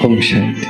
ओम शांति।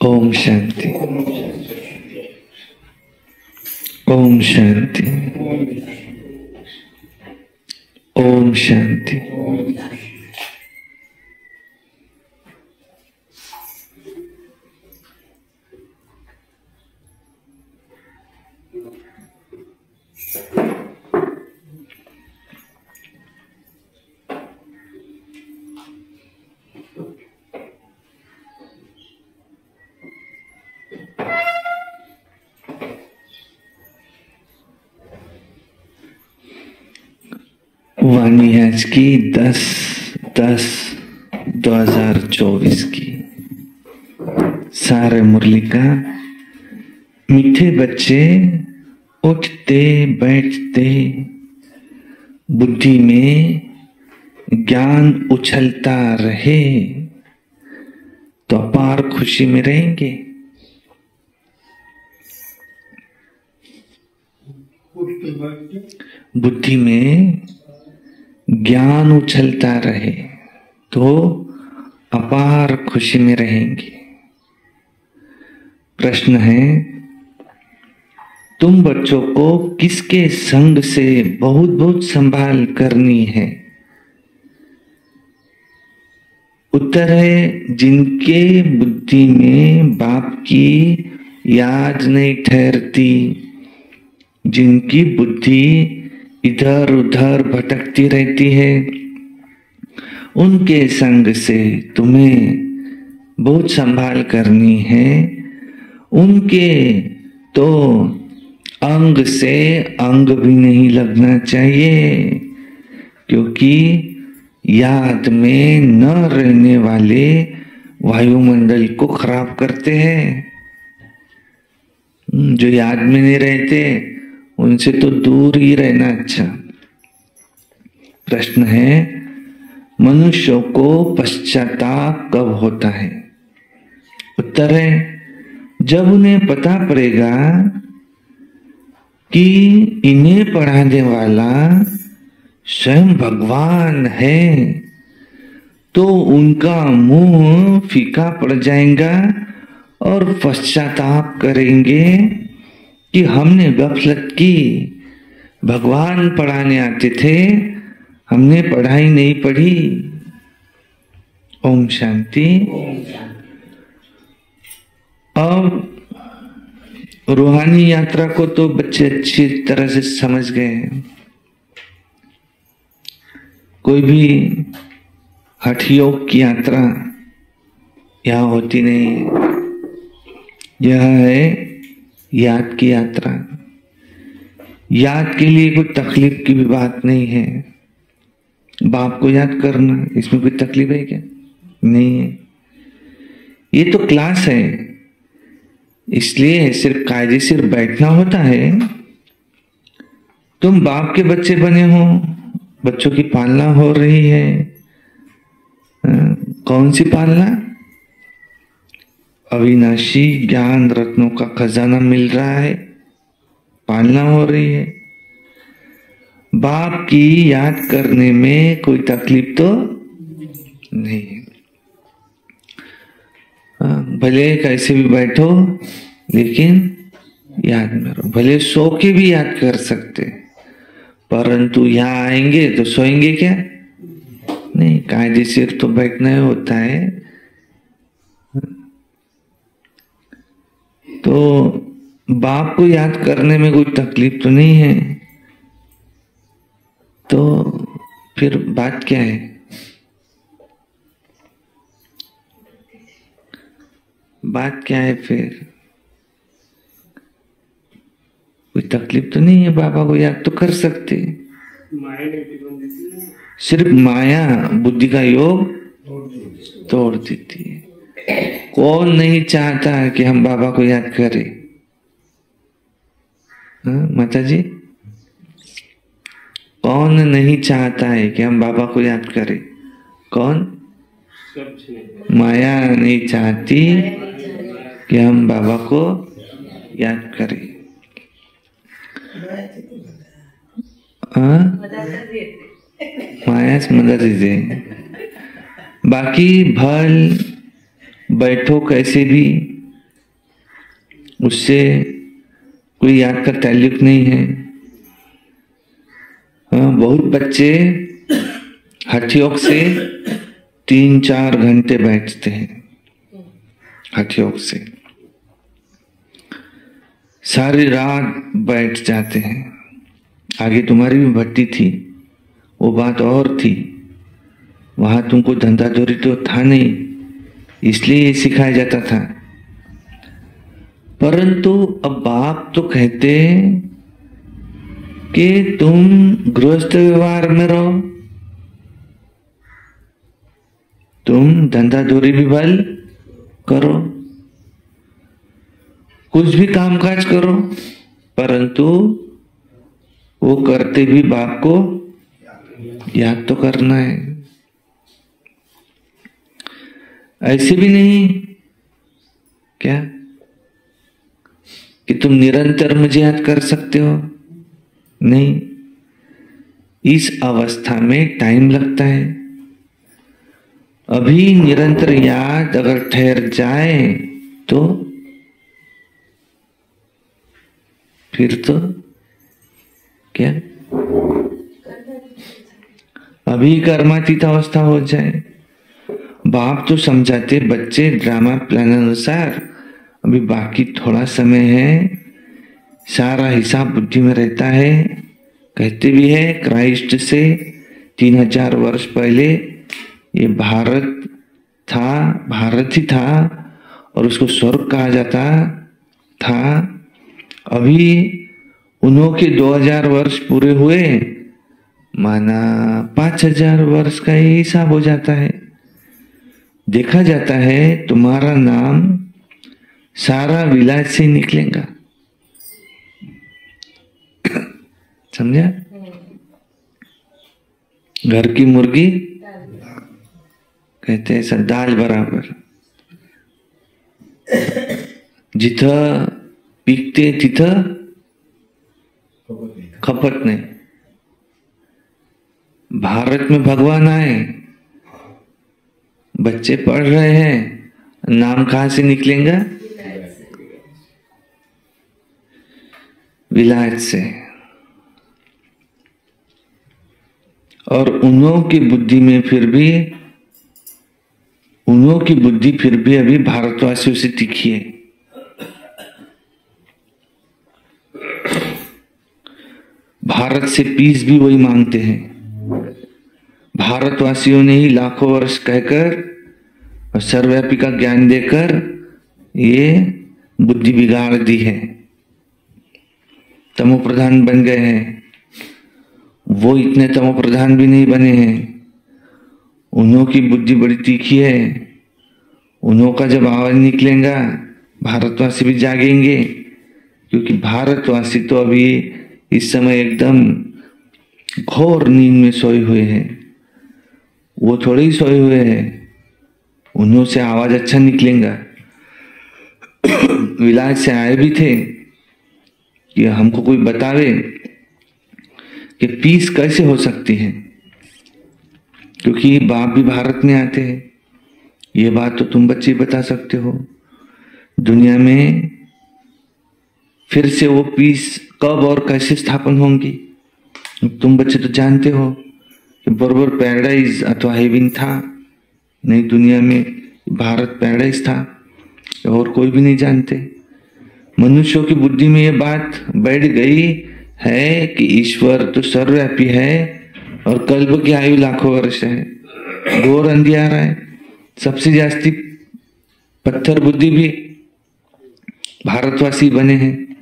ओम शांति। ओम शांति। ओम शांति। वाणी आज की 10/10/2024 की। सारे मुरली का मीठे बच्चे उठते बैठते बुद्धि में ज्ञान उछलता रहे तो अपार खुशी में रहेंगे। बुद्धि में ज्ञान उछलता रहे तो अपार खुशी में रहेंगे। प्रश्न है, तुम बच्चों को किसके संग से बहुत बहुत संभाल करनी है? उत्तर है, जिनके बुद्धि में बाप की याद नहीं ठहरती, जिनकी बुद्धि इधर उधर भटकती रहती है, उनके संग से तुम्हें बहुत संभाल करनी है। उनके तो अंग से अंग भी नहीं लगना चाहिए, क्योंकि याद में न रहने वाले वायुमंडल को खराब करते हैं। जो याद में नहीं रहते उनसे तो दूर ही रहना अच्छा। प्रश्न है, मनुष्यों को पश्चाताप कब होता है? उत्तर है, जब उन्हें पता पड़ेगा कि इन्हें पढ़ाने वाला स्वयं भगवान है, तो उनका मुंह फीका पड़ जाएगा और पश्चाताप करेंगे कि हमने गफलत की। भगवान पढ़ाने आते थे, हमने पढ़ाई नहीं पढ़ी। ओम शांति। अब रूहानी यात्रा को तो बच्चे अच्छी तरह से समझ गए। कोई भी हठ योग की यात्रा यहाँ होती नहीं। यह है याद की यात्रा। याद के लिए कोई तकलीफ की भी बात नहीं है। बाप को याद करना, इसमें कोई तकलीफ है क्या? नहीं है। ये तो क्लास है, इसलिए सिर्फ कायदेशीर बैठना होता है। तुम बाप के बच्चे बने हो, बच्चों की पालना हो रही है। कौन सी पालना? अविनाशी ज्ञान रत्नों का खजाना मिल रहा है, पालना हो रही है। बाप की याद करने में कोई तकलीफ तो नहीं है। भले कैसे भी बैठो, लेकिन याद में रहो। भले सो के भी याद कर सकते, परंतु यहाँ आएंगे तो सोएंगे क्या? नहीं, कायदेशीर तो बैठना होता है। तो बाप को याद करने में कोई तकलीफ तो नहीं है, तो फिर बात क्या है? बात क्या है फिर? कोई तकलीफ तो नहीं है, बाबा को याद तो कर सकते। सिर्फ माया बुद्धि का योग तोड़ देती है। कौन नहीं चाहता कि हम बाबा को याद करें? माता जी, कौन नहीं चाहता है कि हम बाबा को याद करें? कौन? माया नहीं चाहती कि हम बाबा को याद करें। माया से मदद दे। बाकी भल बैठो कैसे भी, उससे कोई याद का ताल्लुक नहीं है। बहुत बच्चे हठ योग से 3-4 घंटे बैठते हैं, हठ योग से सारी रात बैठ जाते हैं। आगे तुम्हारी भी भट्टी थी, वो बात और थी। वहां तुमको धंधा धोरी तो था नहीं, इसलिए ये सिखाया जाता था। परंतु अब बाप तो कहते कि तुम गृहस्थ व्यवहार में रहो, तुम धंधा धोरी भी भल करो, कुछ भी कामकाज करो, परंतु वो करते भी बाप को याद तो करना है। ऐसे भी नहीं क्या कि तुम निरंतर मुझे याद कर सकते हो? नहीं, इस अवस्था में टाइम लगता है। अभी निरंतर याद अगर ठहर जाए तो फिर तो क्या, अभी कर्मातीत अवस्था हो जाए। बाप तो समझाते बच्चे ड्रामा प्लान अनुसार अभी बाकी थोड़ा समय है, सारा हिसाब बुद्धि में रहता है। कहते भी है क्राइस्ट से 3000 वर्ष पहले ये भारत था, भारत ही था और उसको स्वर्ग कहा जाता था। अभी उन्हों के 2000 वर्ष पूरे हुए, माना 5000 वर्ष का ही हिसाब हो जाता है। देखा जाता है तुम्हारा नाम सारा विलास से निकलेगा। समझा? घर की मुर्गी कहते हैं ऐसा दाल बराबर, जिथं पिकते तिथं खपत नहीं। भारत में भगवान आए, बच्चे पढ़ रहे हैं, नाम कहां से निकलेगा? विलायत से। और उन्हों की बुद्धि में फिर भी, उन्हों की बुद्धि फिर भी अभी भारतवासियों से तीखी है। भारत से पीस भी वही मांगते हैं। भारतवासियों ने ही लाखों वर्ष कहकर और सर्वव्यापी का ज्ञान देकर ये बुद्धि बिगाड़ दी है, तमो प्रधान बन गए हैं। वो इतने तमो प्रधान भी नहीं बने हैं। उन्हों की बुद्धि बड़ी तीखी है। उन्हों का जब आवाज निकलेगा भारतवासी भी जागेंगे, क्योंकि भारतवासी तो अभी इस समय एकदम घोर नींद में सोए हुए हैं। वो थोड़े ही सोए हुए हैं, उन्हों से आवाज अच्छा निकलेगा। विलास से आए भी थे कि हमको कोई बतावे कि पीस कैसे हो सकती है, क्योंकि बाप भी भारत में आते हैं। ये बात तो तुम बच्चे बता सकते हो। दुनिया में फिर से वो पीस कब और कैसे स्थापन होंगी, तुम बच्चे तो जानते हो कि बरोबर पैराडाइज अथवा हेवन था। नहीं, दुनिया में भारत पैराडाइज था और कोई भी नहीं जानते। मनुष्यों की बुद्धि में ये बात बैठ गई है कि ईश्वर तो सर्वव्यापी है और कल्प की आयु लाखों वर्ष है, घोर अंधियारा है। सबसे जास्ती पत्थर बुद्धि भी भारतवासी बने हैं।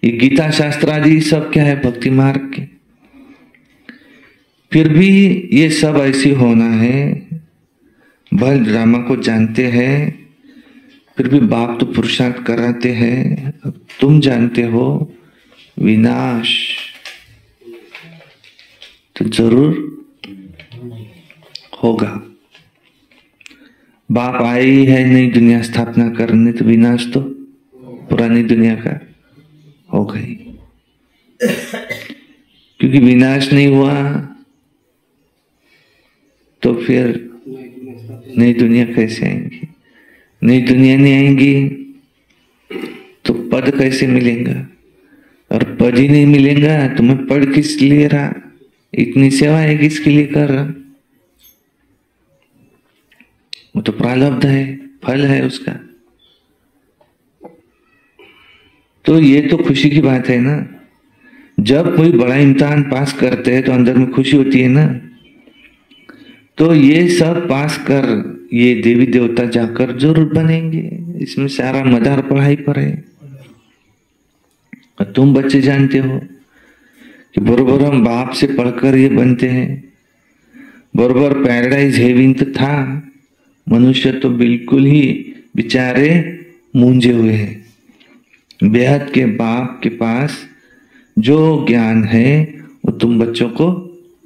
ये गीता शास्त्र आदि सब क्या है, भक्ति मार्ग के। फिर भी ये सब ऐसी होना है। बल ड्रामा को जानते हैं, फिर भी बाप तो पुरुषार्थ कराते हैं। अब तुम जानते हो विनाश तो जरूर होगा। बाप आए ही है नई दुनिया स्थापना करने, तो विनाश तो पुरानी दुनिया का हो गई। क्योंकि विनाश नहीं हुआ तो फिर नई दुनिया कैसे आएंगी? नई दुनिया नहीं आएंगी तो पद कैसे मिलेगा? और पद ही नहीं मिलेगा तो मैं पढ़ किस लिए रहा? इतनी सेवाएं किसके लिए कर रहा? वो तो प्रारब्ध है, फल है उसका। तो ये तो खुशी की बात है ना। जब कोई बड़ा इम्तिहान पास करते हैं तो अंदर में खुशी होती है ना। तो ये सब पास कर ये देवी देवता जाकर जरूर बनेंगे। इसमें सारा मदार पढ़ाई पर है। और तुम बच्चे जानते हो कि बरोबर हम बाप से पढ़कर ये बनते हैं। बरोबर पैराडाइज हेवन तो था, मनुष्य तो बिल्कुल ही बेचारे मूंझे हुए हैं। बेहद के बाप के पास जो ज्ञान है वो तुम बच्चों को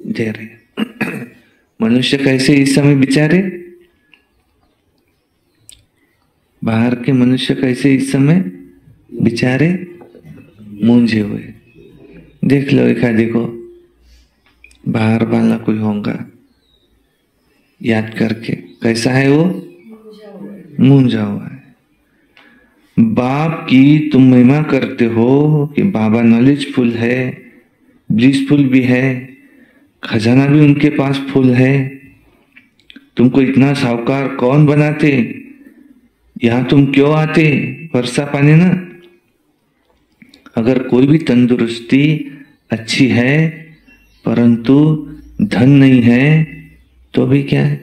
दे रहे। मनुष्य कैसे इस समय बेचारे, बाहर के मनुष्य कैसे इस समय बेचारे मूंझे हुए। देख लो एक देखो बाहर वाला कोई होगा, याद करके कैसा है वो, मूंझा हुआ है। बाप की तुम महिमा करते हो कि बाबा नॉलेजफुल है, ब्लिसफुल भी है, खजाना भी उनके पास फुल है। तुमको इतना साहूकार कौन बनाते? यहां तुम क्यों आते? वर्षा पाने ना। अगर कोई भी तंदुरुस्ती अच्छी है परंतु धन नहीं है तो भी क्या है?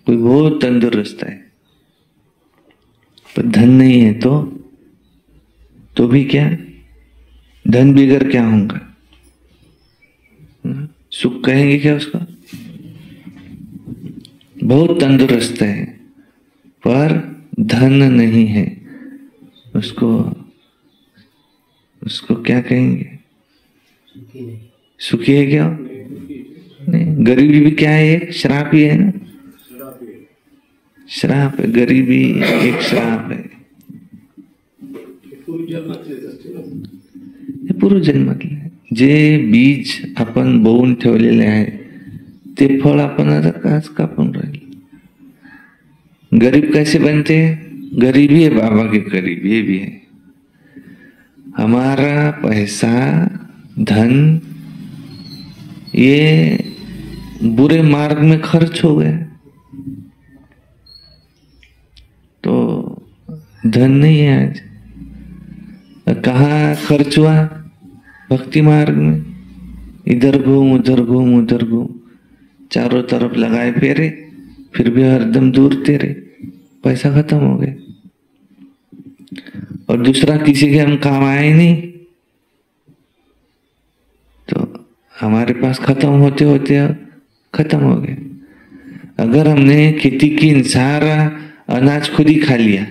कोई बहुत तंदुरुस्त है पर धन नहीं है तो भी क्या? धन बिगड़ क्या होगा? सुख कहेंगे क्या उसका? बहुत तंदुरुस्त है पर धन नहीं है, उसको क्या कहेंगे? सुखी है क्या? नहीं। गरीबी भी क्या है? एक श्राप ही है ना। श्राप है, गरीबी एक श्राप है। पूर्व जन्मातले जे बीज आपण बोवून ठेवलेले आहे ते फळ आपण आता आज कापून राहिले। गरीब कैसे बनते? गरीबी है बाबा के करीब, ये भी है। हमारा पैसा धन ये बुरे मार्ग में खर्च हो गया तो धन नहीं है आज। कहाँ खर्च हुआ? भक्ति मार्ग में। इधर घूम उधर घूम उधर घूम, चारों तरफ लगाए फेरे, फिर भी हरदम दूर तेरे, पैसा खत्म हो गया। और दूसरा किसी के हम काम आए नहीं तो हमारे पास खत्म होते होते खत्म हो गए। अगर हमने खेती की सारा अनाज खुद ही खा लिया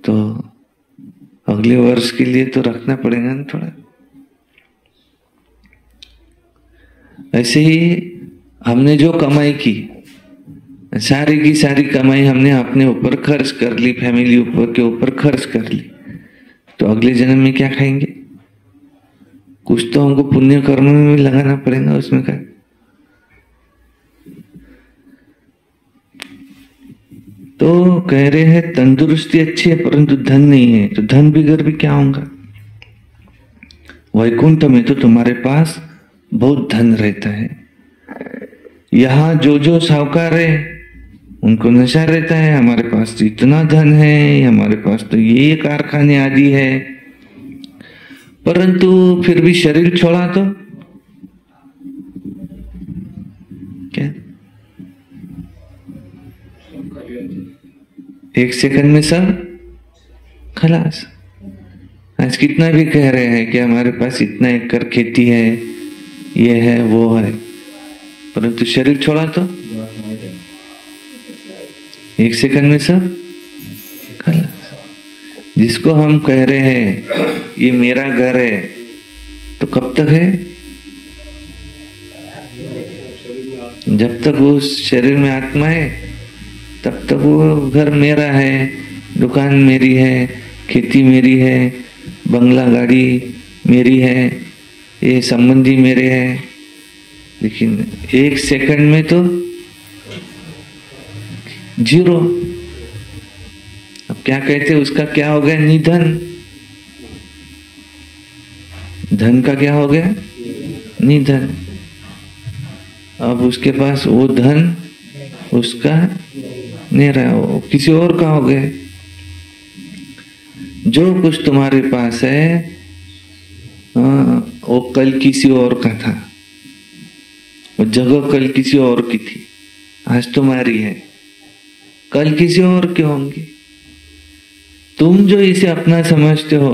तो अगले वर्ष के लिए तो रखना पड़ेगा ना थोड़ा। ऐसे ही हमने जो कमाई की सारी की सारी कमाई हमने अपने ऊपर खर्च कर ली, फैमिली के ऊपर खर्च कर ली, तो अगले जन्म में क्या खाएंगे? कुछ तो हमको पुण्य कर्म में लगाना पड़ेगा। उसमें क्या? तो कह रहे हैं तंदुरुस्ती अच्छी है परंतु धन नहीं है, तो धन बिगड़ भी क्या होगा? वैकुंठ में तो तुम्हारे पास बहुत धन रहता है। यहाँ जो जो साहूकार है उनको नशा रहता है, हमारे पास तो इतना धन है, हमारे पास तो ये कारखाने आदि है, परंतु फिर भी शरीर छोड़ा तो क्या, एक सेकंड में सब खलास। आज कितना भी कह रहे हैं कि हमारे पास इतना एकड़ खेती है, ये है वो है, परंतु शरीर छोड़ा तो एक सेकंड में सब खलास। जिसको हम कह रहे हैं ये मेरा घर है, तो कब तक है? जब तक वो शरीर में आत्मा है तब तक वो घर मेरा है, दुकान मेरी है, खेती मेरी है, बंगला गाड़ी मेरी है, ये संबंधी मेरे हैं। लेकिन एक सेकंड में तो जीरो। अब क्या कहते हैं, उसका क्या हो गया? निधन। धन का क्या हो गया? निधन। अब उसके पास वो धन उसका नहीं रहा, वो किसी और का हो गया। जो कुछ तुम्हारे पास है वो कल किसी और का था, वो जगह कल किसी और की थी, आज तुम्हारी है, कल किसी और की होंगी। तुम जो इसे अपना समझते हो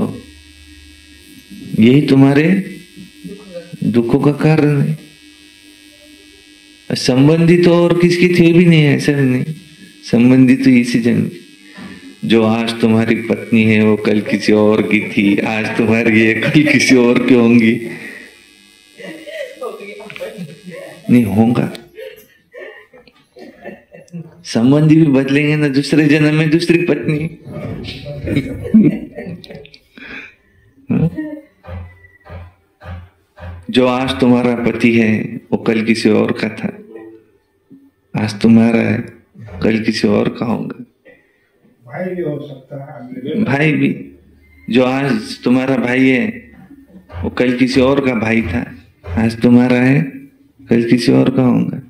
यही तुम्हारे दुखों का कारण है। संबंधी तो और किसकी थे भी नहीं, ऐसा भी नहीं। संबंधी तो इसी जन्म की। जो आज तुम्हारी पत्नी है वो कल किसी और की थी, आज तुम्हारी है कल किसी और की होंगी। नहीं होगा। संबंधी भी बदलेंगे ना, दूसरे जन्म में दूसरी पत्नी। जो आज तुम्हारा पति है वो कल किसी और का था, आज तुम्हारा है कल किसी और का होगा। भाई भी हो सकता है, भाई भी, जो आज तुम्हारा भाई है वो कल किसी और का भाई था, आज तुम्हारा है कल किसी और का होगा।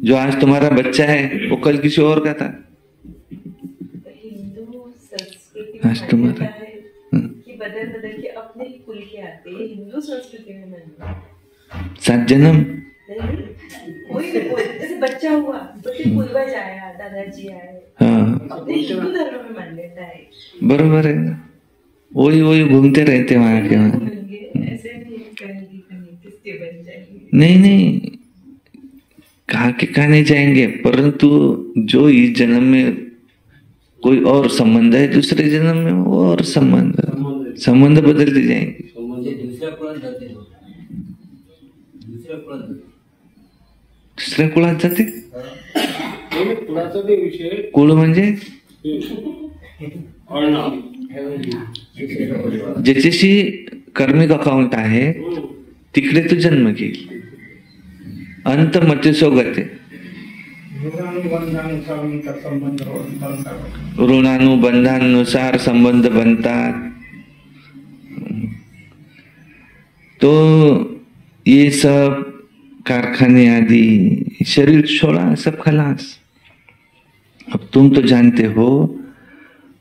जो आज तुम्हारा बच्चा है वो कल किसी और का था, आज तुम्हारा। बदल बदल के अपने ही कुल के आते हैं हिंदू संस्कृति में। 7 जन्म कोई जैसे बच्चा हुआ तो फिर पूर्वज आया, दादाजी आए, हाँ अपने हिंदू धर्म में मान्यता है। बरोबर है ना, वही घूमते रहते वहां के वहां। ऐसे नहीं करेंगे किसके बन जाएंगे, नहीं कहा के कहा नहीं जाएंगे, परंतु जो इस जन्म में कोई और संबंध है, दूसरे जन्म में वो और संबंध बदलते जाएंगे। दुसऱ्या कुळात जाते। कुळ म्हणजे ज्याच्याशी कर्मिक अकाउंट आहे तिकडे तो जन्म घेईल, अंत मते सोगते। ऋणानुबंधानुसार संबंध बनतात। तो ये सब कारखाने आदि, शरीर छोड़ा सब खलास। अब तुम तो जानते हो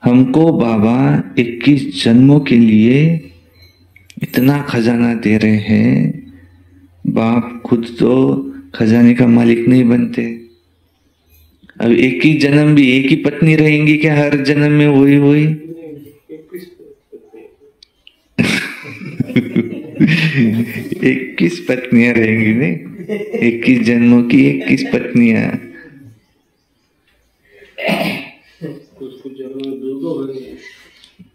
हमको बाबा 21 जन्मों के लिए इतना खजाना दे रहे हैं। बाप खुद तो खजाने का मालिक नहीं बनते। अब 21 जन्म भी एक ही पत्नी रहेंगी क्या? हर जन्म में वही 21 पत्नियां रहेंगी नहीं, 21 जन्मों की 21 पत्नियां।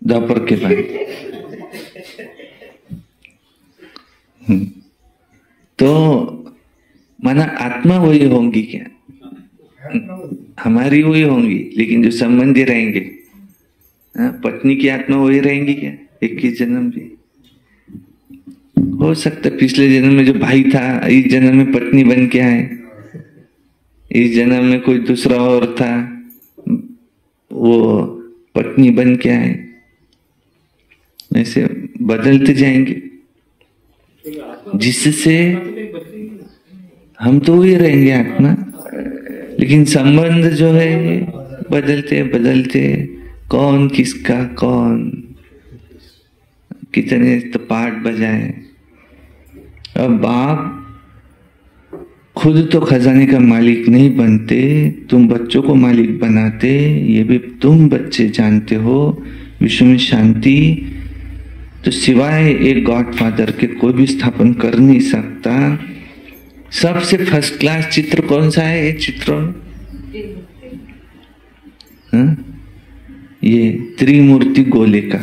द्वापर के बाद तो माना आत्मा वही होंगी क्या? हमारी वही होंगी, लेकिन जो संबंधी रहेंगे, पत्नी की आत्मा वही रहेंगी क्या? 21 जन्म भी हो सकता है पिछले जन्म में जो भाई था इस जन्म में पत्नी बन के आए, इस जन्म में कोई दूसरा और था वो पत्नी बन के आए, ऐसे बदलते जाएंगे, जिससे हम तो वही रहेंगे आत्मा। लेकिन संबंध जो है बदलते बदलते कौन किसका कौन, कितने तो पाठ बजाए। अब बाप खुद तो खजाने का मालिक नहीं बनते, तुम बच्चों को मालिक बनाते, ये भी तुम बच्चे जानते हो। विश्व में शांति तो सिवाय एक गॉडफादर के कोई भी स्थापन कर नहीं सकता। सबसे फर्स्ट क्लास चित्र कौन सा है? ये चित्र ये त्रिमूर्ति गोले का,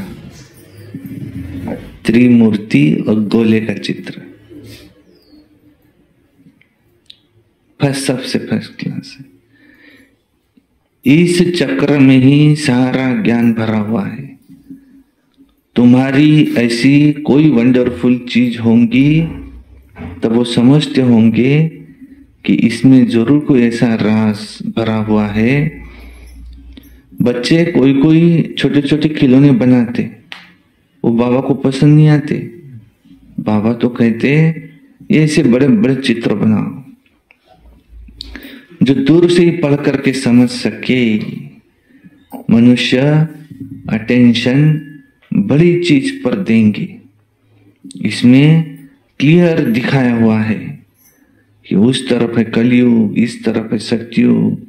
त्रिमूर्ति और गोले का चित्र सबसे फर्स्ट क्लास है। इस चक्र में ही सारा ज्ञान भरा हुआ है। तुम्हारी ऐसी कोई वंडरफुल चीज होंगी तब वो समझते होंगे कि इसमें जरूर कोई ऐसा राज भरा हुआ है। बच्चे कोई कोई छोटे छोटे खिलौने बनाते, वो बाबा को पसंद नहीं आते। बाबा तो कहते ये ऐसे बड़े बड़े चित्र बनाओ जो दूर से ही पढ़ करके समझ सके। मनुष्य अटेंशन बड़ी चीज पर देंगे। इसमें क्लियर दिखाया हुआ है कि उस तरफ है कलयुग, इस तरफ है सतयुग,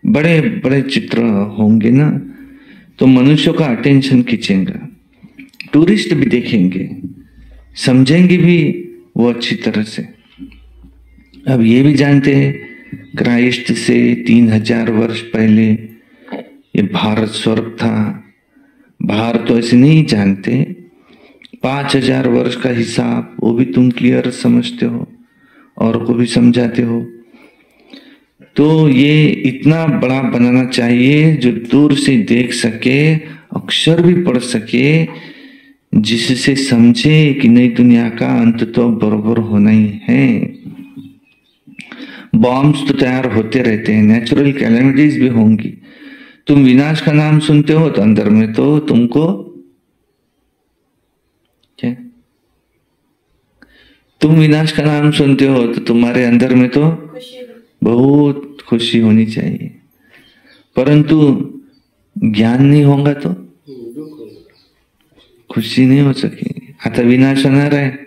बड़े बड़े चित्र होंगे ना, तो मनुष्यों का अटेंशन खींचेगा। टूरिस्ट भी देखेंगे, समझेंगे भी वो अच्छी तरह से। अब ये भी जानते हैं क्राइस्ट से 3000 वर्ष पहले ये भारत स्वर्ग था। बाहर तो ऐसे नहीं जानते। 5000 वर्ष का हिसाब वो भी तुम क्लियर समझते हो और को भी समझाते हो। तो ये इतना बड़ा बनाना चाहिए जो दूर से देख सके, अक्षर भी पढ़ सके, जिससे समझे कि नई दुनिया का अंत तो बरोबर होना ही है। बॉम्ब्स तो तैयार होते रहते हैं, नेचुरल कैलेमिटीज भी होंगी। तुम विनाश का नाम सुनते हो तो अंदर में तो तुमको क्या, तुम विनाश का नाम सुनते हो तो तुम्हारे अंदर में तो बहुत खुशी होनी चाहिए। परंतु ज्ञान नहीं होगा तो खुशी नहीं हो सकेगी। आता विनाश होना है,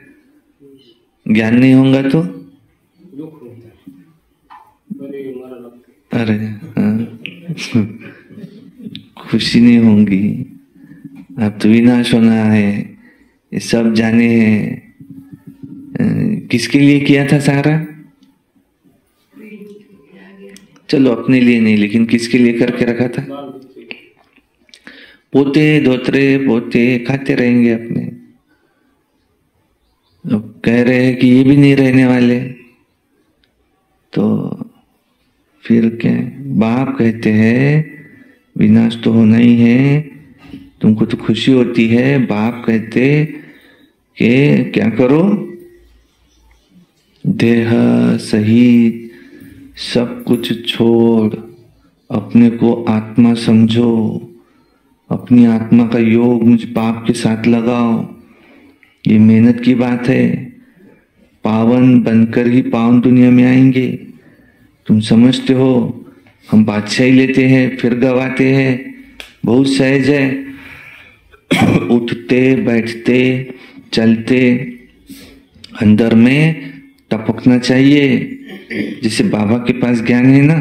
ज्ञान नहीं होगा तो अरे खुशी नहीं होगी। अब तो विनाश होना है, ये सब जाने हैं। किसके लिए किया था सारा? चलो अपने लिए नहीं, लेकिन किसके लिए करके रखा था? पोते धोतरे पोते खाते रहेंगे अपने। अब कह रहे हैं कि ये भी नहीं रहने वाले, तो फिर क्या? बाप कहते हैं विनाश तो होना ही है, तुमको तो खुशी होती है। बाप कहते कि क्या करो, देह सहित सब कुछ छोड़ अपने को आत्मा समझो, अपनी आत्मा का योग मुझ बाप के साथ लगाओ। ये मेहनत की बात है। पावन बनकर ही पावन दुनिया में आएंगे। तुम समझते हो हम बादशाही लेते हैं फिर गवाते हैं, बहुत सहज है। उठते बैठते चलते अंदर में टपकना चाहिए। जैसे बाबा के पास ज्ञान है ना,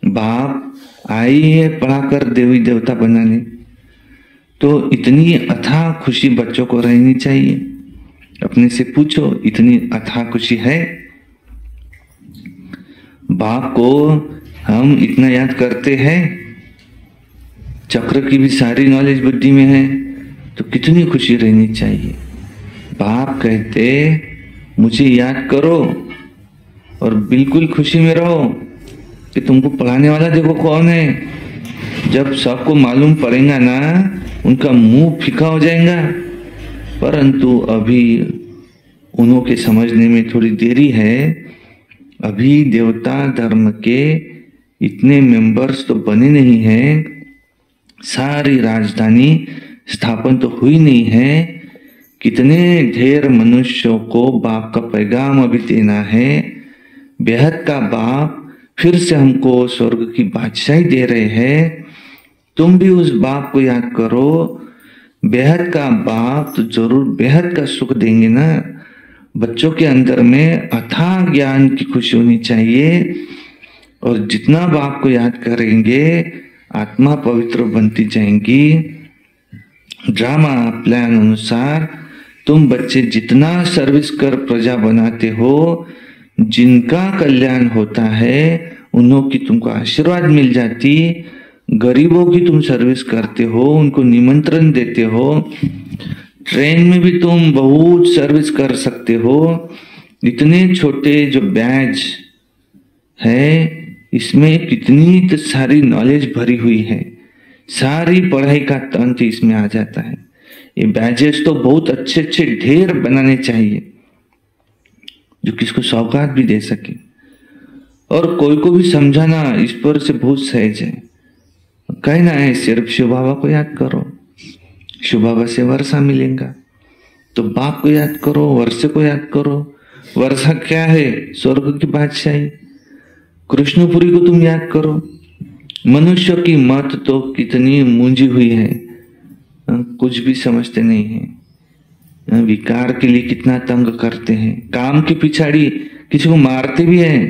बाप आई है पढ़ाकर देवी देवता बनाने, तो इतनी अथाह खुशी बच्चों को रहनी चाहिए। अपने से पूछो इतनी अथाह खुशी है? बाप को हम इतना याद करते हैं, चक्र की भी सारी नॉलेज बुद्धि में है, तो कितनी खुशी रहनी चाहिए। बाप कहते मुझे याद करो और बिल्कुल खुशी में रहो कि तुमको पढ़ाने वाला देखो कौन है। जब सबको मालूम पड़ेगा ना, उनका मुंह फीका हो जाएगा। परंतु अभी उन्हों के समझने में थोड़ी देरी है। अभी देवता धर्म के इतने मेंबर्स तो बने नहीं हैं, सारी राजधानी स्थापन तो हुई नहीं है। कितने ढेर मनुष्यों को बाप का पैगाम अभी देना है। बेहद का बाप फिर से हमको स्वर्ग की बादशाही दे रहे हैं। तुम भी उस बाप को याद करो। बेहद का बाप तो जरूर बेहद का सुख देंगे ना। बच्चों के अंदर में अथाह ज्ञान की खुशी होनी चाहिए, और जितना बाप को याद करेंगे आत्मा पवित्र बनती जाएंगी। ड्रामा प्लान अनुसार तुम बच्चे जितना सर्विस कर प्रजा बनाते हो, जिनका कल्याण होता है उन्हों की तुमको आशीर्वाद मिल जाती। गरीबों की तुम सर्विस करते हो, उनको निमंत्रण देते हो। ट्रेन में भी तुम बहुत सर्विस कर सकते हो। इतने छोटे जो बैज है इसमें कितनी तो सारी नॉलेज भरी हुई है, सारी पढ़ाई का तंत्र इसमें आ जाता है। ये बैजेस तो बहुत अच्छे अच्छे ढेर बनाने चाहिए जो किसको सौगात भी दे सके, और कोई को भी समझाना इस पर से बहुत सहज है। कहना है सिर्फ शिव बाबा को याद करो, शिव बाबा से वर्षा मिलेगा। तो बाप को याद करो, वर्षे को याद करो। वर्षा क्या है? स्वर्ग की बादशाही। कृष्णपुरी को तुम याद करो। मनुष्य की मत तो कितनी मूंजी हुई है, कुछ भी समझते नहीं है। विकार के लिए कितना तंग करते हैं, काम की पिछाड़ी किसी को मारते भी हैं,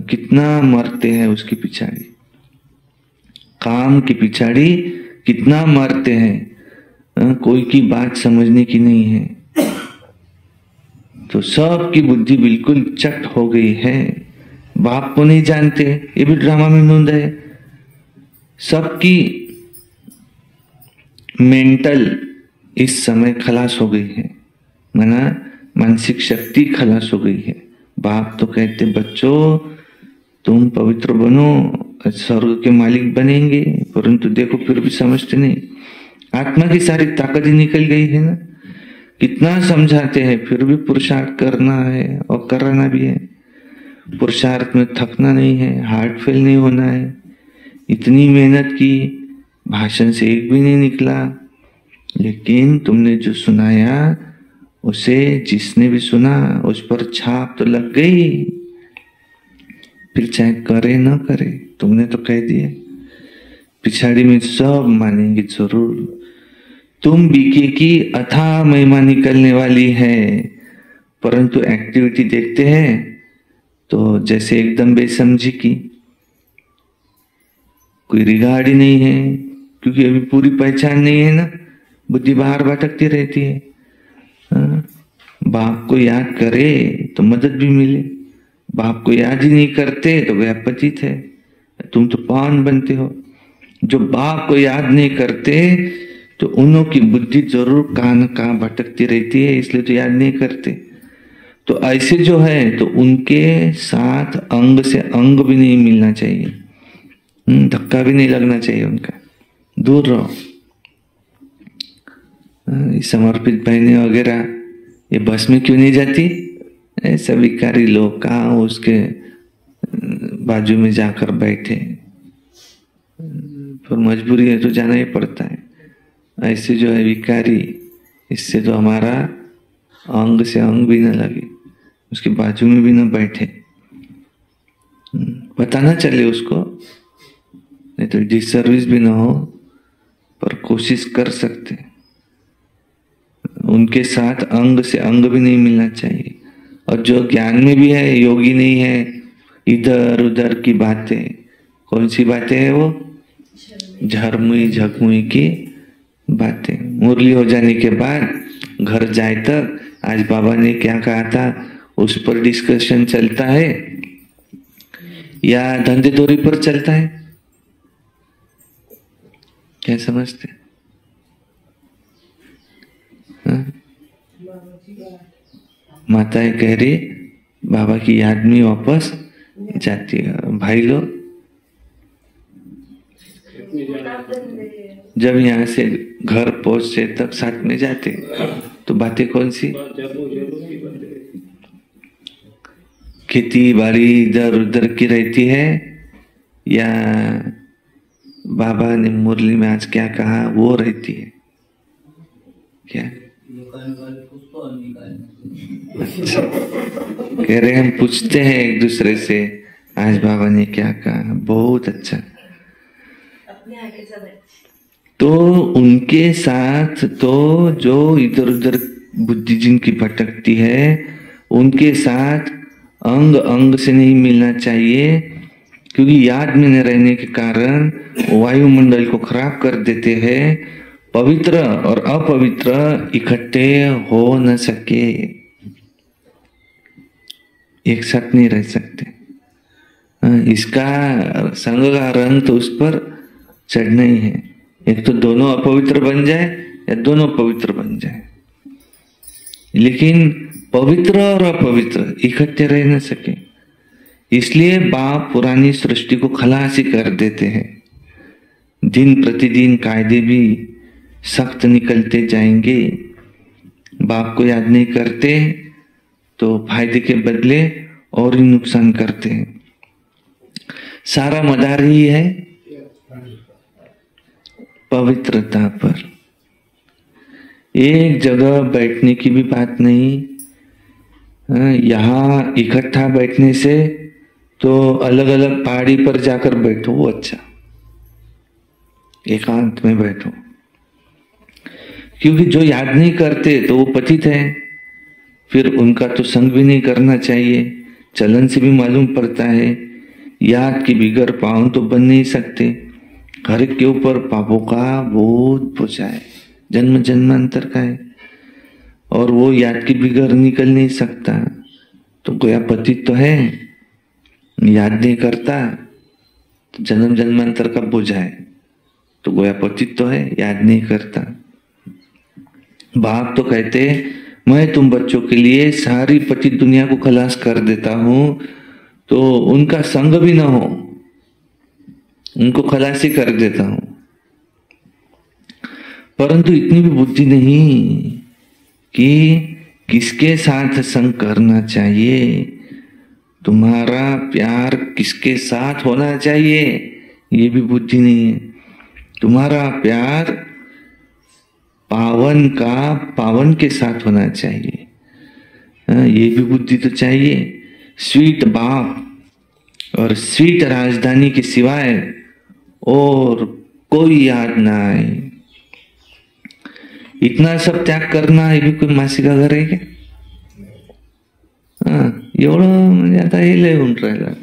कितना मरते हैं उसकी पिछाड़ी। काम की पिछाड़ी कितना मरते हैं, कोई की बात समझने की नहीं है। तो सबकी बुद्धि बिल्कुल चट हो गई है, बाप को नहीं जानते। ये भी ड्रामा में नोंद है। सबकी मेंटल इस समय खलास हो गई है, माना मानसिक शक्ति खलास हो गई है। बाप तो कहते बच्चों तुम पवित्र बनो, स्वर्ग के मालिक बनेंगे, परंतु देखो फिर भी समझते नहीं। आत्मा की सारी ताकत ही निकल गई है ना। कितना समझाते हैं फिर भी पुरुषार्थ करना है और कराना भी है। पुरुषार्थ में थकना नहीं है, हार्ट फेल नहीं होना है। इतनी मेहनत की, भाषण से एक भी नहीं निकला, लेकिन तुमने जो सुनाया उसे जिसने भी सुना उस पर छाप तो लग गई। फिर चाहे करे न करे, तुमने तो कह दिया। पिछाड़ी में सब मानेंगे जरूर। तुम बीके की अथाह महिमा निकलने वाली है, परंतु एक्टिविटी देखते हैं तो जैसे एकदम बेसमझी की, कोई रिगार्ड ही नहीं है, क्योंकि अभी पूरी पहचान नहीं है ना, बुद्धि बाहर भटकती रहती है। बाप को याद करे तो मदद भी मिले, बाप को याद ही नहीं करते तो वह अपचित है। तुम तो पावन बनते हो। जो बाप को याद नहीं करते तो उन्हों की बुद्धि जरूर कहां कहां भटकती रहती है, इसलिए तो याद नहीं करते। तो ऐसे जो है तो उनके साथ अंग से अंग भी नहीं मिलना चाहिए, धक्का भी नहीं लगना चाहिए उनका, दूर रहो। समर्पित बहनें वगैरह ये बस में क्यों नहीं जाती? ऐसा विकारी लोग कहाँ उसके बाजू में जाकर बैठे, पर मजबूरी है तो जाना ही पड़ता है। ऐसे जो है विकारी, इससे तो हमारा अंग से अंग भी न लगे, उसके बाजू में भी न बैठे, पता ना चले उसको, नहीं तो डिसर्विस भी ना हो, पर कोशिश कर सकते। उनके साथ अंग से अंग भी नहीं मिलना चाहिए। और जो ज्ञान में भी है, योगी नहीं है, इधर उधर की बातें, कौन सी बातें है वो? झरमुई झकमुई की बातें। मुरली हो जाने के बाद घर जाए तक आज बाबा ने क्या कहा था उस पर डिस्कशन चलता है, या धंधे दौरी पर चलता है? क्या समझते? माताएं कह रही बाबा की याद में वापस जाती है। भाई लोग जब यहाँ से घर पहुंचते तक साथ में जाते, तो बातें कौन सी? खेती बाड़ी इधर उधर की रहती है, या बाबा ने मुरली में आज क्या कहा वो रहती है? क्या अच्छा, कह रहे हम पूछते हैं एक दूसरे से आज बाबा ने क्या कहा, बहुत अच्छा। अपने आगे सब अच्छे। तो उनके साथ तो जो इधर उधर बुद्धि जिनकी भटकती है उनके साथ अंग अंग से नहीं मिलना चाहिए, क्योंकि याद में न रहने के कारण वायुमंडल को खराब कर देते हैं। पवित्र और अपवित्र इकट्ठे हो न सके, एक साथ नहीं रह सकते। इसका संग का रंग तो उस पर चढ़ना ही है। एक तो दोनों अपवित्र बन जाए या दोनों पवित्र बन जाए, लेकिन पवित्र और अपवित्र इकट्ठे रह न सके। इसलिए बाप पुरानी सृष्टि को खलासी कर देते हैं। दिन प्रतिदिन कायदे भी सख्त निकलते जाएंगे। बाप को याद नहीं करते तो फायदे के बदले और ही नुकसान करते हैं। सारा मदार ही है पवित्रता पर। एक जगह बैठने की भी बात नहीं। यहाँ इकट्ठा बैठने से तो अलग अलग पहाड़ी पर जाकर बैठो, वो अच्छा, एकांत में बैठो। क्योंकि जो याद नहीं करते तो वो पतित है, फिर उनका तो संग भी नहीं करना चाहिए। चलन से भी मालूम पड़ता है याद के बिगर पावन तो बन नहीं सकते। हर एक के ऊपर पापों का बोझ बोझा है, जन्म जन्मांतर का है, और वो याद के बिगर निकल नहीं सकता। तो गोया पतित तो है, याद नहीं करता तो जन्म जन्मांतर का बोझा है। तो गोया पतित तो है, याद नहीं करता। बाप तो कहते मैं तुम बच्चों के लिए सारी पतित दुनिया को खलास कर देता हूं, तो उनका संग भी ना हो, उनको खलासी कर देता हूं। परंतु इतनी भी बुद्धि नहीं कि किसके साथ संग करना चाहिए, तुम्हारा प्यार किसके साथ होना चाहिए, ये भी बुद्धि नहीं है। तुम्हारा प्यार पावन का पावन के साथ होना चाहिए, ये भी बुद्धि तो चाहिए। स्वीट बाप और स्वीट राजधानी के सिवाय और कोई याद ना आए। इतना सब त्याग करना हे बी कोई मासिका घर आहे का? एवढं म्हणजे आता हे लय होऊन राहिलं.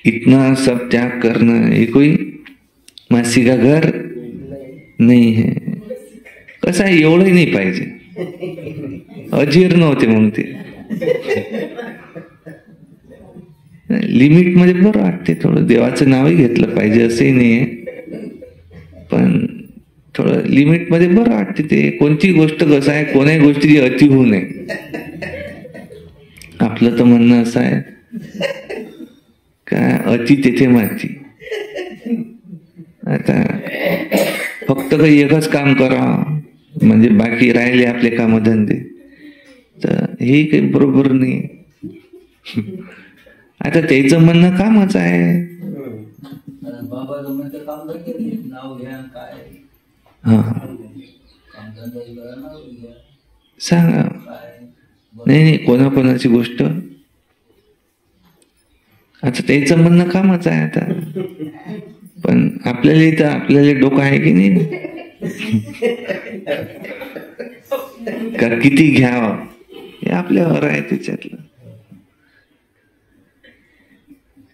इतना सब त्याग करना ये कोई मासिका घर नाही है. कसं आहे, एवढंही नाही पाहिजे. अजीर्ण होते मग ते. लिमिट मध्ये बरं वाटते. थोडं देवाचं नावही घेतलं पाहिजे असंही नाहीये, पण थोडं लिमिट मध्ये बरं वाटते. ते कोणती गोष्ट कसं आहे, कोणाही गोष्टीची अति होऊ नये. आपलं तर म्हणणं असं आहे काय, अति तेथे माती. आता फक्त काही एकच काम करा म्हणजे बाकी राहिले आपले कामधंदे, तर हे काही बरोबर नाही. आता त्याचं म्हणणं कामच आहे. सांगा. नाही नाही, कोणाकोणाची गोष्ट. आता त्याचं म्हणणं कामच आहे. आता पण आपल्याला इथं आपल्याला डोकं आहे की नाही, का किती घ्यावं हे आपल्यावर आहे. त्याच्यातलं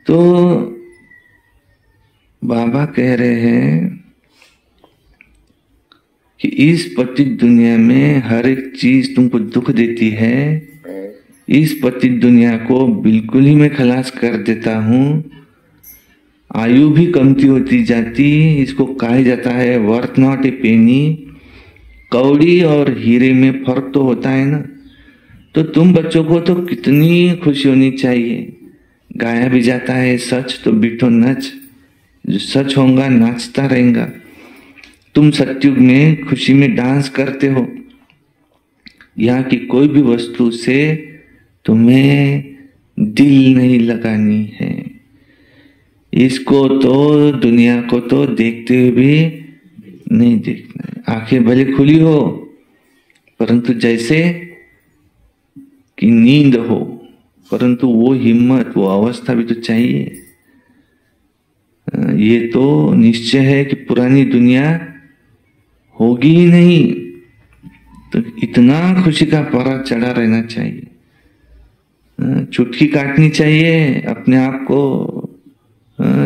तो बाबा कह रहे हैं कि इस पतित दुनिया में हर एक चीज तुमको दुख देती है. इस पतित दुनिया को बिल्कुल ही मैं खलास कर देता हूं. आयु भी कमती होती जाती. इसको कहा जाता है वर्थ नॉट ए पेनी. कौड़ी और हीरे में फर्क तो होता है ना. तो तुम बच्चों को तो कितनी खुशी होनी चाहिए. गाया भी जाता है सच तो बिठो नच, जो सच होगा नाचता रहेगा. तुम सत्युग में खुशी में डांस करते हो. यहाँ की कोई भी वस्तु से तुम्हें दिल नहीं लगानी है. इसको तो, दुनिया को तो देखते हुए भी नहीं देखना है। आंखें भले खुली हो, परंतु जैसे कि नींद हो, परंतु वो हिम्मत, वो अवस्था भी तो चाहिए। ये तो निश्चय है कि पुरानी दुनिया होगी ही नहीं, तो इतना खुशी का पारा चढ़ा रहना चाहिए। चुटकी काटनी चाहिए अपने आप को।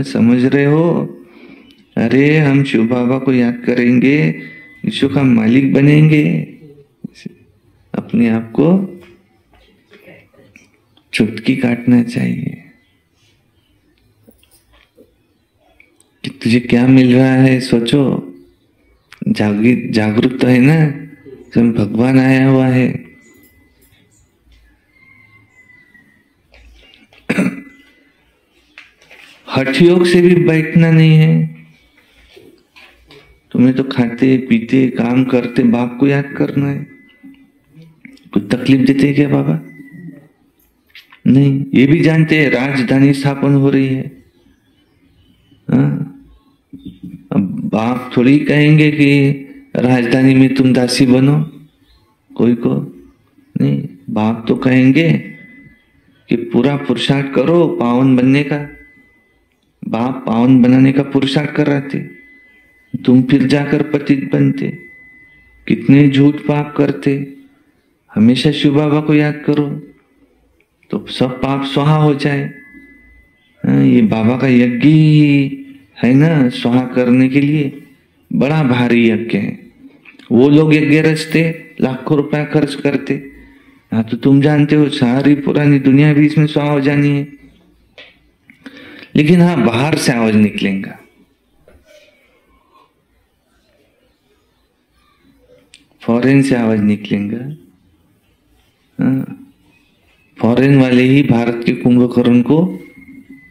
समझ रहे हो, अरे हम शिव बाबा को याद करेंगे, विश्व का मालिक बनेंगे। अपने आप को चुटकी काटना चाहिए कि तुझे क्या मिल रहा है। सोचो, जागरूक तो है ना, तुम भगवान आया हुआ है। हठ योग से भी बैठना नहीं है। तुम्हें तो खाते पीते काम करते बाप को याद करना है। कुछ तकलीफ देते क्या बाबा? नहीं, ये भी जानते हैं राजधानी स्थापन हो रही है। अब बाप थोड़ी कहेंगे कि राजधानी में तुम दासी बनो कोई को, नहीं। बाप तो कहेंगे कि पूरा पुरुषार्थ करो पावन बनने का। बाप पावन बनाने का पुरुषार्थ कर रहे थे, तुम फिर जाकर पतित बनते। कितने झूठ पाप करते। हमेशा शिव बाबा को याद करो तो सब पाप स्वाहा हो जाए। ये बाबा का यज्ञ है ना, स्वाहा करने के लिए बड़ा भारी यज्ञ है। वो लोग यज्ञ रचते, लाखों रुपया खर्च करते। हाँ, तो तुम जानते हो सारी पुरानी दुनिया भी इसमें स्वाहा हो जानी है। लेकिन हाँ, बाहर से आवाज निकलेगा। फॉरेन से आवाज निकलेगा। फॉरेन वाले ही भारत के कुंभकर्ण को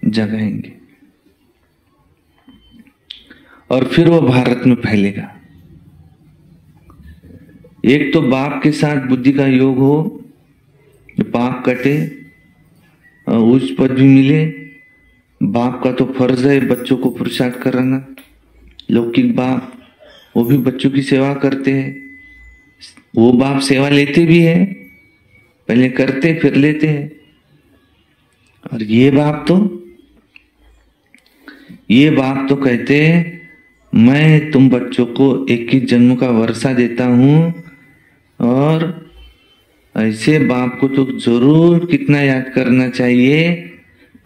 जगाएंगे और फिर वो भारत में फैलेगा। एक तो बाप के साथ बुद्धि का योग हो, पाप कटे और उच्च पद भी मिले। बाप का तो फर्ज है बच्चों को पुरुषार्थ कराना। लौकिक बाप वो भी बच्चों की सेवा करते हैं। वो बाप सेवा लेते भी है, पहले करते फिर लेते हैं। और ये बाप तो कहते हैं मैं तुम बच्चों को 21 जन्म का वर्षा देता हूं। और ऐसे बाप को तो जरूर कितना याद करना चाहिए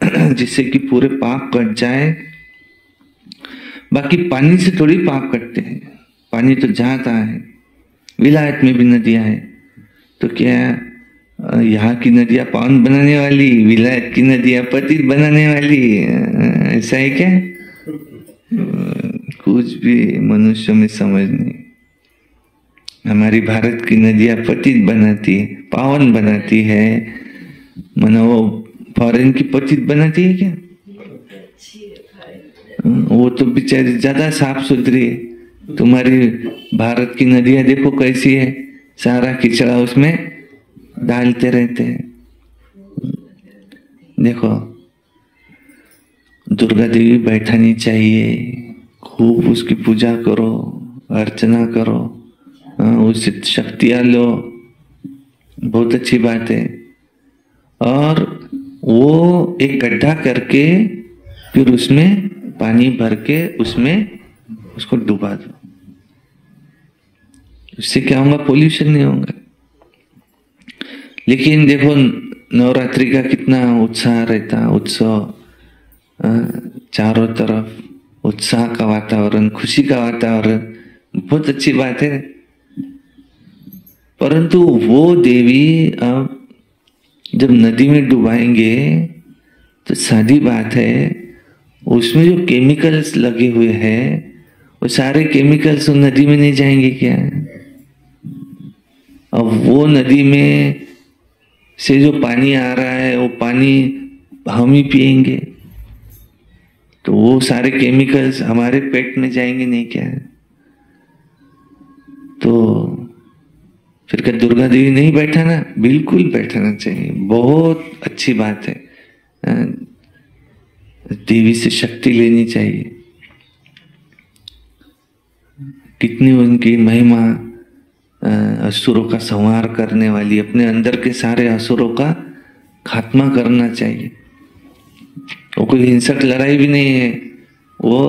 जिससे कि पूरे पाप कट जाए। बाकी पानी से थोड़ी पाप कटते हैं, पानी तो जाता है। विलायत में भी नदियां है, तो क्या यहाँ की नदियां पावन बनाने वाली, विलायत की नदियां पतित बनाने वाली? ऐसा है क्या? कुछ भी मनुष्य में समझ नहीं। हमारी भारत की नदियां पतित बनाती है, पावन बनाती है। मानो वो फॉरेन की पतित बनाती है क्या? वो तो बेचारी ज्यादा साफ सुथरी है। तुम्हारी भारत की नदियां देखो कैसी है, सारा किचड़ा उसमें डालते रहते हैं। देखो, दुर्गा देवी बैठानी चाहिए, खूब उसकी पूजा करो, अर्चना करो, उससे शक्तियां लो, बहुत अच्छी बात है। और वो एक गड्ढा करके फिर उसमें पानी भर के उसमें उसको डुबा दो। उससे क्या होगा? पोल्यूशन नहीं होगा। लेकिन देखो नवरात्रि का कितना उत्साह रहता, उत्सव, चारों तरफ उत्साह का वातावरण, खुशी का वातावरण, बहुत अच्छी बात है। परंतु वो देवी अब जब नदी में डुबाएंगे तो सादी बात है, उसमें जो केमिकल्स लगे हुए हैं वो सारे केमिकल्स उस नदी में नहीं जाएंगे क्या? अब वो नदी में से जो पानी आ रहा है वो पानी हम ही पिएंगे, तो वो सारे केमिकल्स हमारे पेट में जाएंगे नहीं क्या? तो फिर क्या दुर्गा देवी नहीं बैठाना? बिल्कुल बैठाना चाहिए, बहुत अच्छी बात है। देवी से शक्ति लेनी चाहिए। कितनी उनकी महिमा, असुरों का संहार करने वाली, अपने अंदर के सारे असुरों का खात्मा करना चाहिए। वो कोई हिंसक लड़ाई भी नहीं है, वो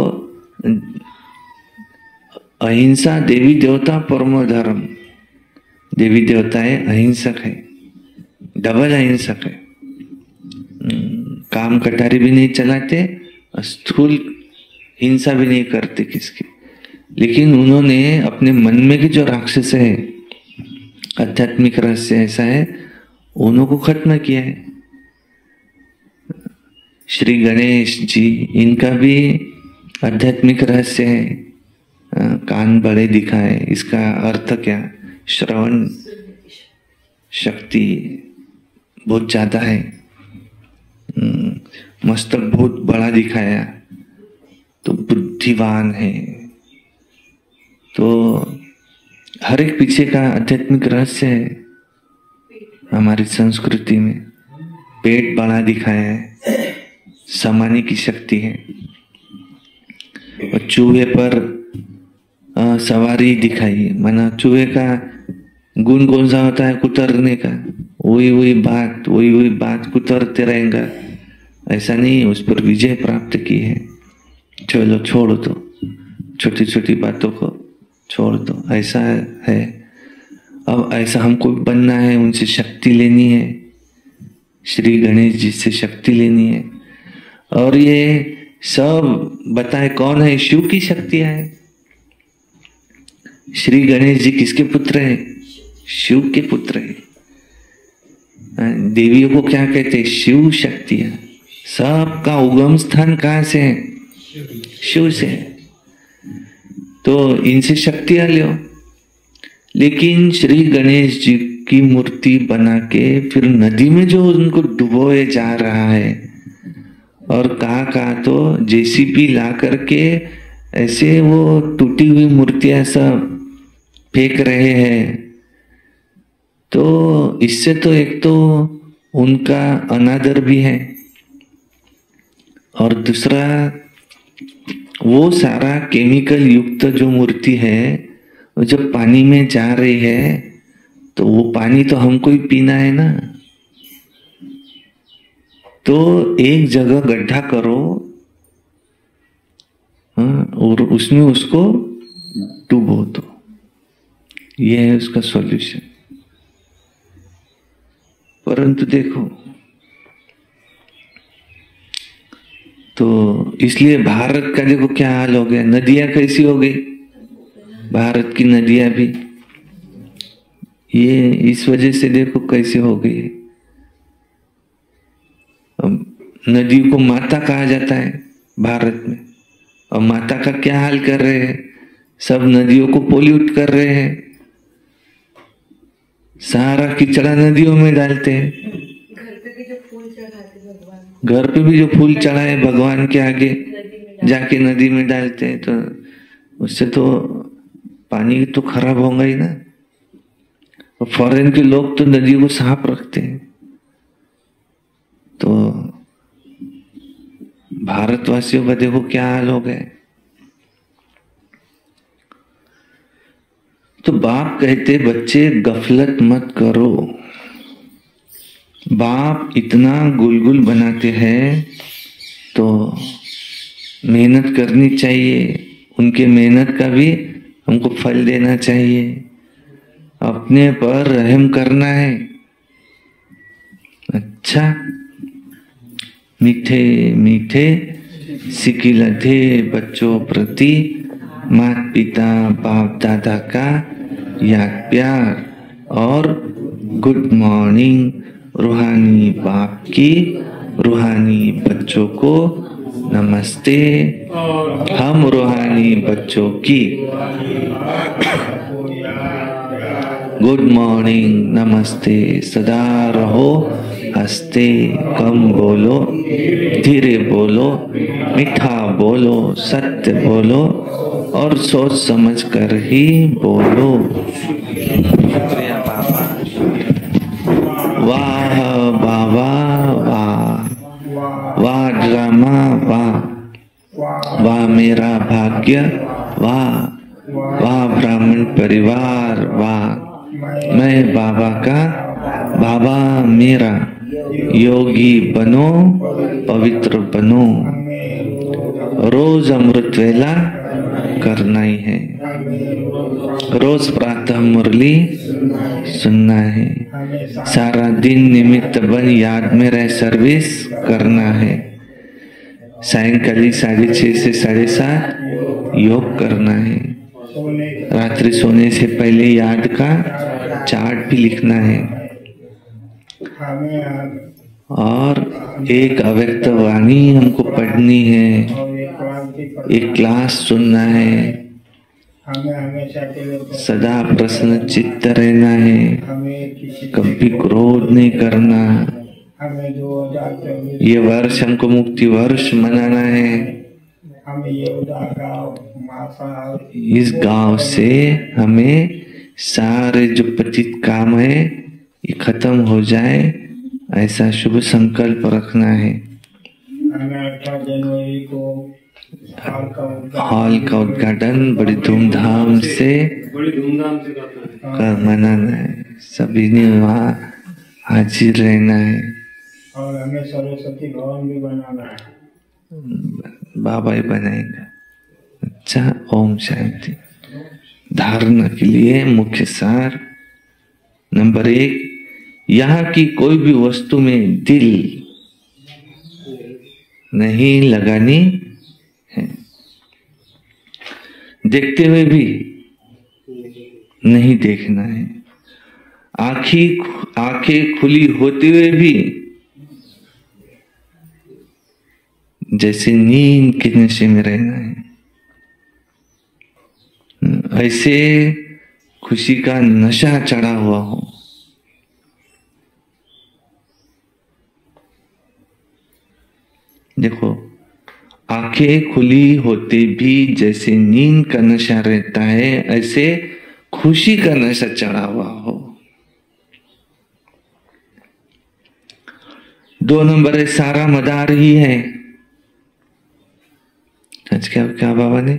अहिंसा देवी देवता परमो धर्म। देवी देवताएं अहिंसक है, डबल अहिंसक है। काम कटारी भी नहीं चलाते, स्थूल हिंसा भी नहीं करते किसकी। लेकिन उन्होंने अपने मन में के जो राक्षस है, आध्यात्मिक रहस्य ऐसा है, उन्हों को खत्म किया है। श्री गणेश जी, इनका भी आध्यात्मिक रहस्य है। कान बड़े दिखाए, इसका अर्थ क्या? श्रवण शक्ति बहुत ज्यादा है। मस्तक बहुत बड़ा दिखाया तो बुद्धिवान है। तो हर एक पीछे का आध्यात्मिक रहस्य है। हमारी संस्कृति में पेट बड़ा दिखाया है, समाने की शक्ति है। और चूहे पर सवारी दिखाई, माना चूहे का गुण कौन सा होता है? कुतरने का। वही बात कुतरते रहेगा, ऐसा नहीं, उस पर विजय प्राप्त की है। चलो छोड़ दो, छोटी छोटी बातों को छोड़ दो, ऐसा है। अब ऐसा हमको बनना है, उनसे शक्ति लेनी है, श्री गणेश जी से शक्ति लेनी है। और ये सब बताए कौन है? शिव की शक्तियां है। श्री गणेश जी किसके पुत्र है? शिव के पुत्र है। देवियों को क्या कहते हैं? शिव शक्तियां। सबका उगम स्थान कहाँ से है? शिव से है। तो इनसे शक्तियां लो। लेकिन श्री गणेश जी की मूर्ति बना के फिर नदी में जो उनको डुबोए जा रहा है, और कहा तो जेसीबी ला करके ऐसे वो टूटी हुई मूर्तियां सब फेंक रहे हैं। तो इससे तो एक तो उनका अनादर भी है, और दूसरा वो सारा केमिकल युक्त जो मूर्ति है, वो जब पानी में जा रही है तो वो पानी तो हमको ही पीना है ना। तो एक जगह गड्ढा करो, और उसमें उसको डूबो दो। ये है उसका सॉल्यूशन। परंतु देखो, तो इसलिए भारत का देखो क्या हाल हो गया। नदियां कैसी हो गई? भारत की नदियां भी ये इस वजह से देखो कैसे हो गई। नदी को माता कहा जाता है भारत में, और माता का क्या हाल कर रहे हैं? सब नदियों को पोल्यूट कर रहे हैं, सारा किचड़ा नदियों में डालते हैं। घर पे भी जो फूल चढ़ाते भगवान, घर पे भी जो फूल चढ़ाए भगवान के आगे जाके नदी में डालते हैं, तो उससे तो पानी तो खराब होगा ही ना। फॉरेन के लोग तो नदियों को साफ रखते हैं। तो भारतवासियों का देखो क्या हाल हो गए। तो बाप कहते बच्चे गफलत मत करो। बाप इतना गुलगुल बनाते हैं तो मेहनत करनी चाहिए। उनके मेहनत का भी हमको फल देना चाहिए। अपने पर रहम करना है। अच्छा, मीठे मीठे सिकिलधे बच्चों प्रति माता पिता बाप दादा का याद प्यार, और गुड मॉर्निंग रूहानी बाप की, रूहानी बच्चों को नमस्ते। हम रूहानी बच्चों की गुड मॉर्निंग नमस्ते। सदा रहो हंसते, कम बोलो, धीरे बोलो, मीठा बोलो, सत्य बोलो, और सोच समझ कर ही बोलो। वाह बाबा वाह, वाह ड्रामा वाह, वाह मेरा भाग्य, वाह, वाह ब्राह्मण परिवार, वाह मैं बाबा का, बाबा मेरा, योगी बनो, पवित्र बनो। रोज अमृत वेला करना ही है, रोज प्रातः मुरली सुनना है, सारा दिन निमित्त बन याद में रह सर्विस करना है, सायंकाली 6:30 से 7:30 योग करना है, रात्रि सोने से पहले याद का चार्ट भी लिखना है, और एक अव्यक्त वाणी हमको पढ़नी है, एक क्लास सुनना है, सदा प्रसन्न चित्त रहना है, कभी क्रोध नहीं करना, ये वर्ष हमको मुक्ति वर्ष मनाना है, इस गांव से हमें सारे जो पतित काम है ये खत्म हो जाए, ऐसा शुभ संकल्प रखना है। 18 जनवरी को हॉल का उद्घाटन बड़ी धूमधाम से कर मनाना है, सभी ने वहाँ हाजिर रहना है, और हमें सरस्वती भवन भी बनाना है, बाबा ही बनाएगा। अच्छा, ओम शांति। धारणा के लिए मुख्य सार नंबर 1, यहाँ की कोई भी वस्तु में दिल नहीं लगानी है, देखते हुए भी नहीं देखना है, आंखें खुली होते हुए भी जैसे नींद के नशे में रहना है, ऐसे खुशी का नशा चढ़ा हुआ हो। देखो, आंखें खुली होते भी जैसे नींद का नशा रहता है, ऐसे खुशी का नशा चढ़ा हुआ हो। 2 नंबर है, सारा मदार ही है। आज क्या बाबा ने,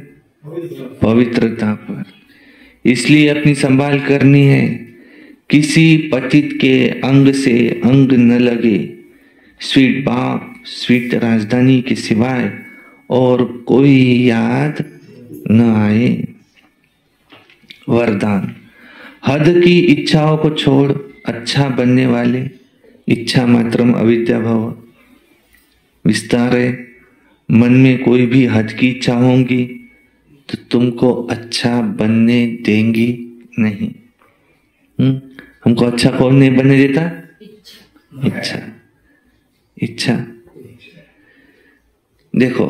पवित्रता पर, इसलिए अपनी संभाल करनी है, किसी पतित के अंग से अंग न लगे, स्वीट बाप स्वीट राजधानी के सिवाय और कोई याद न आए। वरदान, हद की इच्छाओं को छोड़ अच्छा बनने वाले, इच्छा मात्रम अविद्या भव। विस्तार है, मन में कोई भी हद की इच्छा होंगी तो तुमको अच्छा बनने देंगी नहीं। हमको अच्छा कौन नहीं बनने देता? इच्छा। इच्छा। देखो,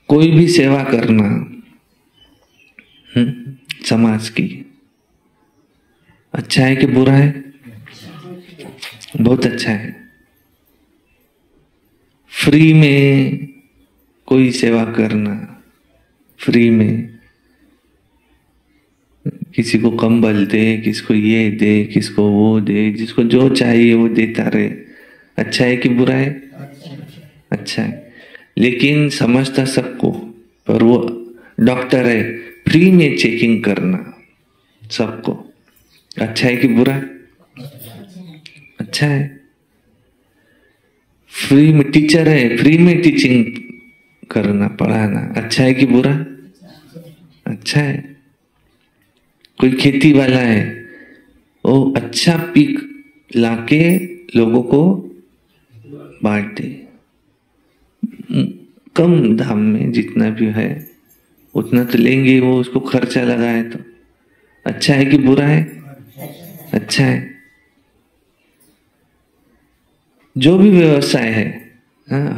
कोई भी सेवा करना समाज की, अच्छा है कि बुरा है? बहुत अच्छा है। फ्री में कोई सेवा करना, फ्री में किसी को कंबल दे, किसको ये दे, किसको वो दे, जिसको जो चाहिए वो देता रहे, अच्छा है कि बुरा है? अच्छा है। लेकिन समझता सबको, पर वो डॉक्टर है, फ्री में चेकिंग करना सबको, अच्छा है कि बुरा है? अच्छा है। फ्री में टीचर है, फ्री में टीचिंग करना, पढ़ाना, अच्छा है कि बुरा? अच्छा है। कोई खेती वाला है, वो अच्छा पीक लाके लोगों को बांट दे, कम दाम में, जितना भी है उतना तो लेंगे वो, उसको खर्चा लगाए तो अच्छा है कि बुरा है? अच्छा है। जो भी व्यवसाय है,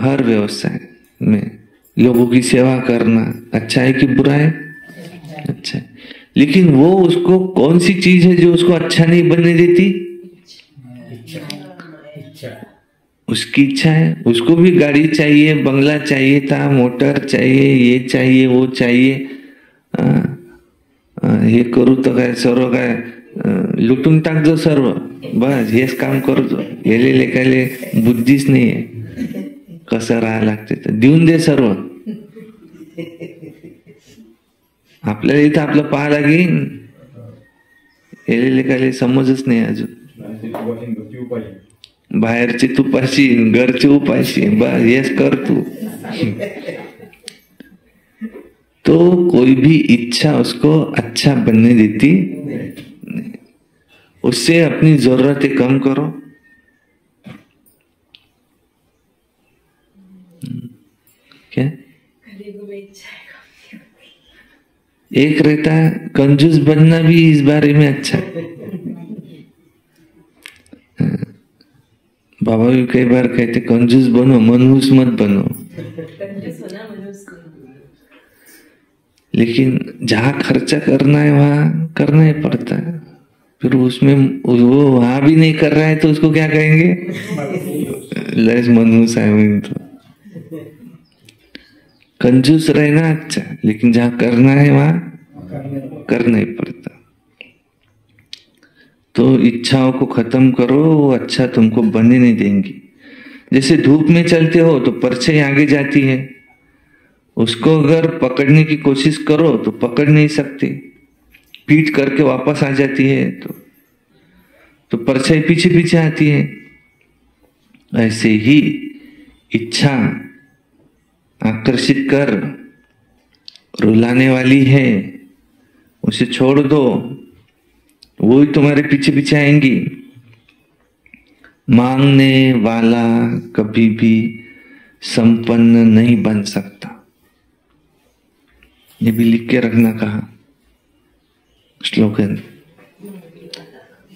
हर व्यवसाय में लोगों की सेवा करना अच्छा है कि बुरा है? अच्छा है। लेकिन वो उसको कौन सी चीज है जो उसको अच्छा नहीं बनने देती? उसकी इच्छा है। उसको भी गाड़ी चाहिए, बंगला चाहिए था, मोटर चाहिए, ये चाहिए, वो चाहिए, हे करू तर काय सर्व काय लुटून टाक जो सर्व, बस हेच काम करतो. याले लेखाले बुद्धीच नाहीये. कसं राहायला लागते तर देऊन दे सर्व. आपल्याला इथं आपलं पाहा लागेल. याले लेखाले समजच नाही अजून. बाहेरची तुपाशी घरची उपाशी. बस हेच कर तू. तो कोई भी इच्छा उसको अच्छा बनने देती नहीं. उससे अपनी जरूरतें कम करो. क्या एक रहता है कंजूस बनना भी इस बारे में अच्छा है. बाबा भी कई बार कहते कंजूस बनो मनहूस मत बनो. लेकिन जहाँ खर्चा करना है वहां करना ही पड़ता है. फिर उसमें वो वहां भी नहीं कर रहा है तो उसको क्या कहेंगे? लस मनहूस है. तो कंजूस रहना अच्छा, लेकिन जहाँ करना है वहां करना ही पड़ता. तो इच्छाओं को खत्म करो, वो अच्छा तुमको बनने नहीं देंगी. जैसे धूप में चलते हो तो परछाई आगे जाती है. उसको अगर पकड़ने की कोशिश करो तो पकड़ नहीं सकते. पीठ करके वापस आ जाती है तो परछाई पीछे पीछे आती है. ऐसे ही इच्छा आकर्षित कर रुलाने वाली है. उसे छोड़ दो, वो ही तुम्हारे पीछे पीछे आएंगी. मांगने वाला कभी भी संपन्न नहीं बन सकता. ये भी लिख के रखना कहा श्लोकन.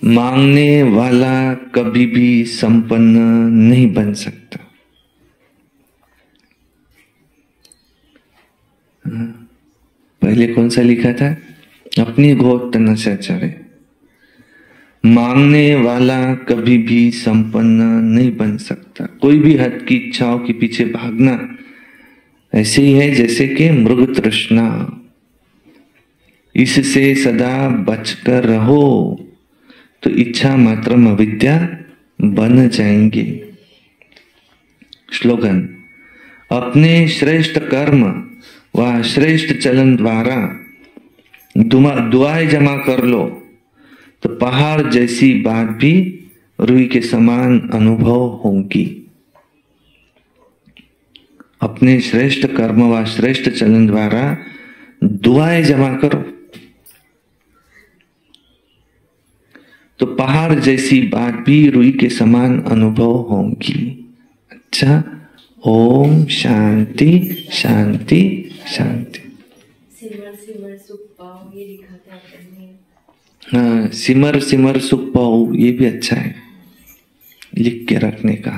मांगने वाला कभी भी संपन्न नहीं बन सकता. पहले कौन सा लिखा था? अपनी गोद तनसा चढ़े. मांगने वाला कभी भी संपन्न नहीं बन सकता. कोई भी हद की इच्छाओं के पीछे भागना ऐसे ही है जैसे कि मृग तृष्णा. इससे सदा बचकर रहो तो इच्छा मात्र अविद्या बन जाएंगे. श्लोगन. अपने श्रेष्ठ कर्म व श्रेष्ठ चलन द्वारा दुआएं जमा कर लो तो पहाड़ जैसी बात भी रुई के समान अनुभव होगी. अपने श्रेष्ठ कर्म व श्रेष्ठ चलन द्वारा दुआएं जमा करो तो पहाड़ जैसी बात भी रुई के समान अनुभव होगी. अच्छा. ओम शांति शांति शांति. सिमर सिमर सुख पाओ ये लिखा था आपने. हाँ, सिमर सिमर सुख पाओ ये भी अच्छा है लिख के रखने का.